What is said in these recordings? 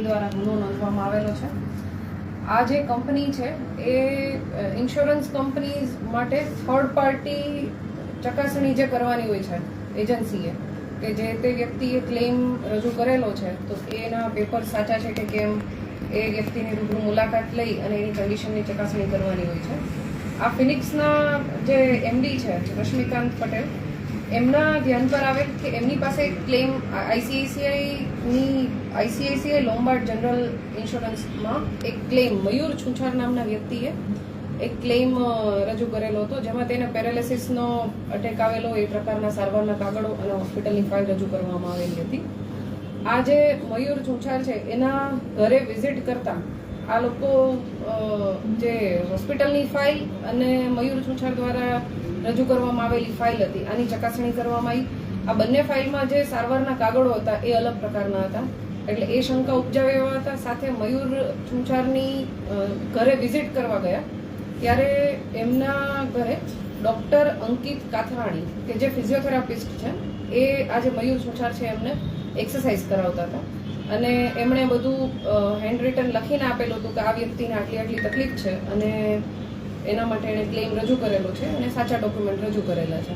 File દ્વારા ગુનો નોંધવામાં આવેલો છે. આ જે કંપની છે એ ઇન્સ્યોરન્સ કંપનીઝ માટે થર્ડ પાર્ટી ચકાસણી જે કરવાની હોય છે એજન્સીએ, કે જે તે વ્યક્તિએ ક્લેમ રજૂ કરેલો છે તો એના પેપર સાચા છે કે કેમ એ વ્યક્તિની રૂબરૂ મુલાકાત લઈ અને એની કન્ડિશનની ચકાસણી કરવાની હોય છે. આ ફિનિક્સના જે એમડી છે રશ્મિકાંત પટેલ, એમના ધ્યાન પર આવે કે એમની પાસે ક્લેમ આઈસીઆઈસીઆઈ લોમ્બાર્ડ જનરલ ઇન્સ્યોરન્સમાં એક ક્લેમ મયુર છુંછાર નામના વ્યક્તિએ એક ક્લેમ રજૂ કરેલો હતો, જેમાં તેને પેરાલિસિસનો અટેક આવેલો એ પ્રકારના સારવારના કાગળો અને હોસ્પિટલની ફાઇલ રજૂ કરવામાં આવેલી હતી. આ જે મયુર છુંછાર છે એના ઘરે વિઝિટ કરતા આ લોકો જે હોસ્પિટલની ફાઇલ અને મયુર છુંછાર દ્વારા રજૂ કરવામાં આવેલી ફાઇલ હતી આની ચકાસણી કરવામાં આવી. આ બંને ફાઇલમાં જે સારવારના કાગળો હતા એ અલગ પ્રકારના હતા, એટલે એ શંકા ઉપજાવે એવા હતા. સાથે મયુર છુંછારની ઘરે વિઝિટ કરવા ગયા ત્યારે એમના ઘરે ડૉક્ટર અંકિત કાથરાણી કે જે ફિઝિયોથેરાપિસ્ટ છે એ આજે મયુર છુંછાર છે એમને એક્સરસાઇઝ કરાવતા હતા અને એમણે બધું હેન્ડ રિટન લખીને આપેલું હતું કે આ વ્યક્તિને આટલી તકલીફ છે અને એના માટે એણે ક્લેમ રજૂ કરેલો છે અને સાચા ડોક્યુમેન્ટ રજૂ કરેલા છે.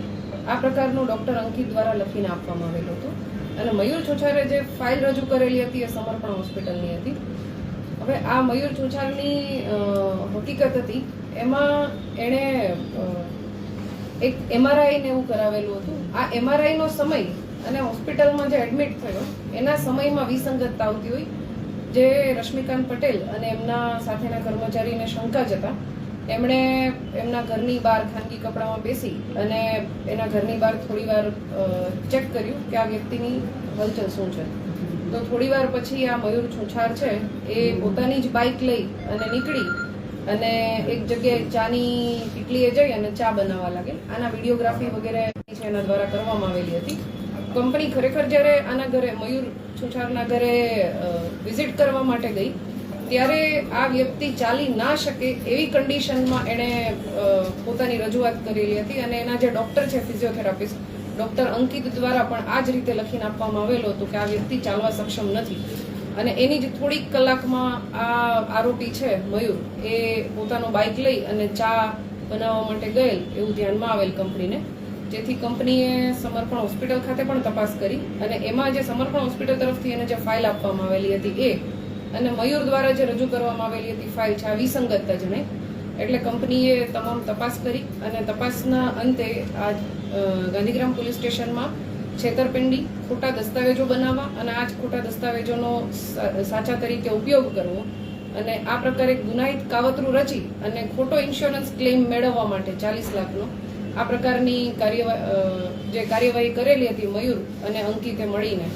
આ પ્રકારનું ડૉક્ટર અંકિત દ્વારા લખીને આપવામાં આવેલું હતું. અને મયુર છુંછારે જે ફાઇલ રજૂ કરેલી હતી એ સમર્પણ હોસ્પિટલની હતી. હવે આ મયુર છુંછારની હકીકત હતી એમાં એણે એક MRI ને એવું કરાવેલું હતું. આ MRIનો સમય અને હોસ્પિટલમાં જે એડમિટ થયો એના સમયમાં વિસંગતતા આવતી હોય, જે રશ્મિકાંત પટેલ અને એમના સાથેના કર્મચારીને શંકા જતા એમણે એમના ઘરની બહાર ખાનગી કપડામાં બેસી અને એના ઘરની બહાર થોડી વાર ચેક કર્યું કે આ વ્યક્તિની હલચલ શું છે. તો થોડી વાર પછી આ મયુર છુંછાર છે એ પોતાની જ બાઇક લઈ અને નીકળી અને એક જગ્યાએ ચાની કીટલીએ જઈ અને ચા બનાવવા લાગે. આના વિડીયોગ્રાફી વગેરે છે એના દ્વારા કરવામાં આવેલી હતી. કંપની ખરેખર જ્યારે આના ઘરે મયુર છુંછારના ઘરે વિઝિટ કરવા માટે ગઈ ત્યારે આ વ્યક્તિ ચાલી ના શકે એવી કન્ડિશનમાં એણે પોતાની રજૂઆત કરેલી હતી અને એના જે ડૉક્ટર છે ફિઝિયોથેરાપિસ્ટ ડૉક્ટર અંકિત દ્વારા પણ આ જ રીતે લખીને આપવામાં આવેલું હતું કે આ વ્યક્તિ ચાલવા સક્ષમ નથી. અને એની જ થોડીક કલાકમાં આ આરોપી છે મયુર એ પોતાનો બાઇક લઈ અને ચા બનાવવા માટે ગયેલ એવું ધ્યાનમાં આવેલ કંપનીને, જેથી કંપનીએ સમર્પણ હોસ્પિટલ ખાતે પણ તપાસ કરી અને એમાં જે સમર્પણ હોસ્પિટલ તરફથી એને જે ફાઇલ આપવામાં આવેલી હતી એ અને મયુર દ્વારા જે રજૂ કરવામાં આવેલી હતી ફાઇલ છે આ વિસંગતતા જણાઈ. એટલે કંપનીએ તમામ તપાસ કરી અને તપાસના અંતે આ ગાંધીગ્રામ પોલીસ સ્ટેશનમાં છેતરપિંડી, ખોટા દસ્તાવેજો બનાવવા અને આ જ ખોટા દસ્તાવેજોનો સાચા તરીકે ઉપયોગ કરવો અને આ પ્રકારે ગુનાહિત કાવતરું રચી અને ખોટો ઇન્સ્યોરન્સ ક્લેમ મેળવવા માટે 40 લાખનો આ પ્રકારની કાર્યવાહી કરેલી હતી મયુર અને અંકિતે મળીને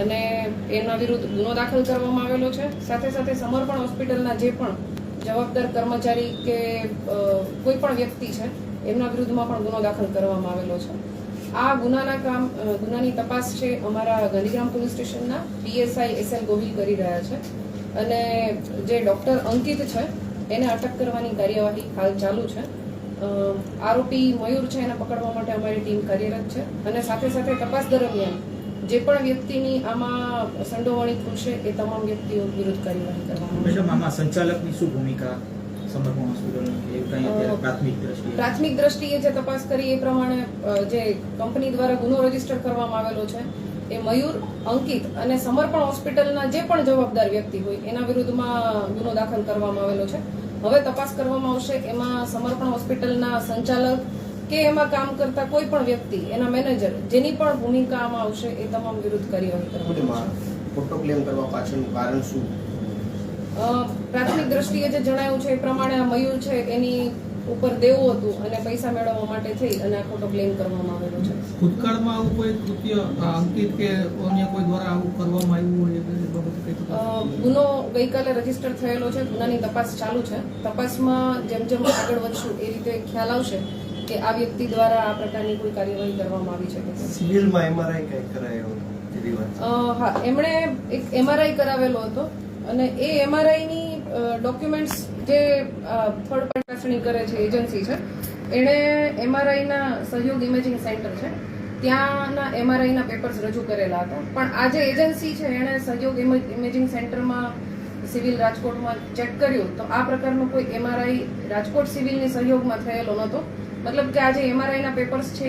અને એના વિરુદ્ધ ગુનો દાખલ કરવામાં આવેલો છે. સાથે સાથે સમર્પણ હોસ્પિટલના જે પણ જવાબદાર કર્મચારી કે કોઈ પણ વ્યક્તિ છે એમના વિરુદ્ધમાં પણ ગુનો દાખલ કરવામાં આવેલો છે. આ ગુનાની તપાસ છે અમારા ગાંધીગ્રામ પોલીસ સ્ટેશનના PSI SL ગોહિલ કરી રહ્યા છે અને જે ડૉક્ટર અંકિત છે એને અટક કરવાની કાર્યવાહી હાલ ચાલુ છે. આરોપી મયુર છે એને પકડવા માટે અમારી ટીમ કાર્યરત છે અને સાથે સાથે તપાસ દરમિયાન જે પણ વ્યક્તિની આમાં સંડોવણી ખુલશે એ તમામ વ્યક્તિઓ વિરુદ્ધ કાર્યવાહી કરવામાં આવશે. સંચાલકની શું ભૂમિકા પ્રાથમિક દ્રષ્ટિએ જે તપાસ કરી એ પ્રમાણે જે કંપની દ્વારા ગુનો રજીસ્ટર કરવામાં આવેલો છે એ મયુર, અંકિત અને સમર્પણ હોસ્પિટલના જે પણ જવાબદાર વ્યક્તિ હોય એના વિરુદ્ધમાં ગુનો દાખલ કરવામાં આવેલો છે. હવે તપાસ કરવામાં આવશે એમાં સમર્પણ હોસ્પિટલના સંચાલક કે એમાં કામ કરતા કોઈ પણ વ્યક્તિ, એના મેનેજર, જેની પણ ભૂમિકા આમાં આવશે એ તમામ વિરુદ્ધ કાર્યવાહી કરવામાં આવશે. ખોટો ક્લેમ કરવા પાછળનું કારણ શું? પ્રાથમિક દ્રષ્ટિએ જે જણાવ્યું છે એ પ્રમાણે આ મયુર છે એની ઉપર દેવું હતું અને પૈસા મેળવવા માટે થઈ અને આ ખોટો ક્લેમ કરવામાં આવેલો છે. ભૂતકાળમાં આવું કોઈ કૃત્ય અંકિત કે અન્ય કોઈ દ્વારા આવું કરવામાં આવ્યું હોય? ગુનો ગઈકાલે રજીસ્ટર થયેલો છે, ગુનાની તપાસ ચાલુ છે. તપાસમાં જેમ જેમ આગળ વધશું એ રીતે ખ્યાલ આવશે કે આ વ્યક્તિ દ્વારા આ પ્રકારની કોઈ કાર્યવાહી કરવામાં આવી છે. સિવિલમાં MRI કઈ કરાયો? હા, એમણે એક MRI કરાવેલો હતો અને એ MRIની ડોક્યુમેન્ટ્સ જે થર્ડ પાર્ટી ચકાસણી કરે છે એજન્સી છે એણે MRIના સહયોગ ઇમેજિંગ સેન્ટર છે ત્યાંના MRI ના પેપર્સ રજૂ કરેલા હતા. પણ આ જે એજન્સી છે એણે સહયોગ ઇમેજિંગ સેન્ટરમાં સિવિલ રાજકોટમાં ચેક કર્યું તો આ પ્રકારનો કોઈ MRI રાજકોટ સિવિલની સહયોગમાં થયેલો નહોતો. મતલબ કે આ જે MRI ના પેપર્સ છે